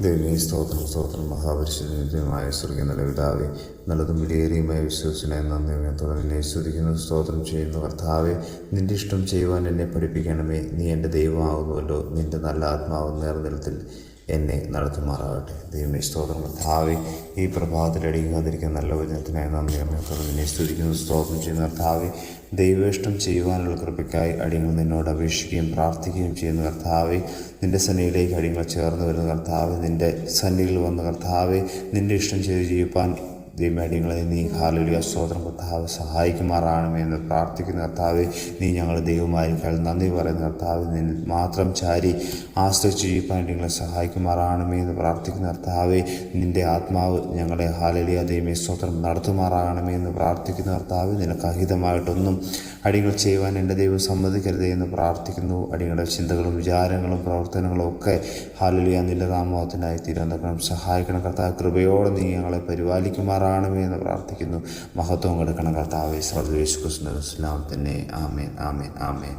ദൈവമേ, സ്തോത്രം സ്തോത്രം. മഹാപരിശുദ്ധമായ സ്വർഗീയ നല്ല പിതാവേ, നല്ലതും വിലയേറിയുമായ വിശ്വസിനായി നന്ദി തുടങ്ങി സ്തുതിക്കുന്നു, സ്തോത്രം ചെയ്യുന്നു. കർത്താവേ, നിൻ്റെ ഇഷ്ടം ചെയ്യുവാൻ എന്നെ പഠിപ്പിക്കണമേ. നീ എൻ്റെ ദൈവമാകുന്നുവല്ലോ. നിൻ്റെ നല്ല ആത്മാവ് നേർനിലത്തിൽ എന്നെ നടത്തുമാറാകട്ടെ. ദൈവമേ, സ്തോത്രം. കർത്താവേ, ഈ പ്രഭാതത്തിൽ അടിക്കാതിരിക്കുന്ന നല്ല വചനത്തിനായി നന്ദി തുടങ്ങി സ്തുതിക്കുന്നു, സ്തോത്രം ചെയ്യുന്നു. കർത്താവേ, ദൈവേഷ്ടം ചെയ്യുവാനുള്ള കൃപയ്ക്കായി അടിയങ്ങൾ നിന്നോട് അപേക്ഷിക്കുകയും പ്രാർത്ഥിക്കുകയും ചെയ്യുന്ന കർത്താവെ, നിൻ്റെ സന്നിധിയിലേക്ക് അടിയങ്ങൾ ചേർന്ന് വരുന്ന കർത്താവ്, നിൻ്റെ സന്നിധിയിൽ വന്ന കർത്താവെ, നിൻ്റെ ഇഷ്ടം ചെയ്ത് ജീവിപ്പാൻ ദൈവമേടിയങ്ങളെ നീ ഹല്ലേലൂയ സ്തോത്രം കർത്താവ് സഹായിക്കുമാറാണമേ എന്ന് പ്രാർത്ഥിക്കുന്ന കർത്താവെ, നീ ഞങ്ങളുടെ ദൈവമായിരിക്കാൻ നന്ദി പറയുന്ന കർത്താവ്, നിന്നിൽ മാത്രം ചാരി ആശ്രയിച്ച് ജീവിക്കാൻ നിങ്ങളെ സഹായിക്കുമാറാണമേ എന്ന് പ്രാർത്ഥിക്കുന്ന കർത്താവെ, നിൻ്റെ ആത്മാവ് ഞങ്ങളെ ഹല്ലേലൂയ ദൈവമേ സ്തോത്രം നടത്തുമാറാകണമേ എന്ന് പ്രാർത്ഥിക്കുന്ന കർത്താവ്, നിനക്ക് അഹിതമായിട്ടൊന്നും അടിയങ്ങൾ ചെയ്യുവാൻ എൻ്റെ ദൈവം സമ്മതിക്കരുതേ എന്ന് പ്രാർത്ഥിക്കുന്നു. അടിയങ്ങളുടെ ചിന്തകളും വിചാരങ്ങളും പ്രവർത്തനങ്ങളും ഒക്കെ ഹല്ലേലൂയ നിൻ്റെ നാമത്തിനായി തീരുന്നക്കണം സഹായിക്കണം കർത്താവ്. കൃപയോടെ നീ ഞങ്ങളെ പരിപാലിക്കുമാറാണമേ എന്ന് പ്രാർത്ഥിക്കുന്നു. മഹത്വം കൊടുക്കണം കർത്താവേ. സർവ്വേശ്വരൻ തന്നെ. ആമേൻ ആമേൻ ആമേൻ.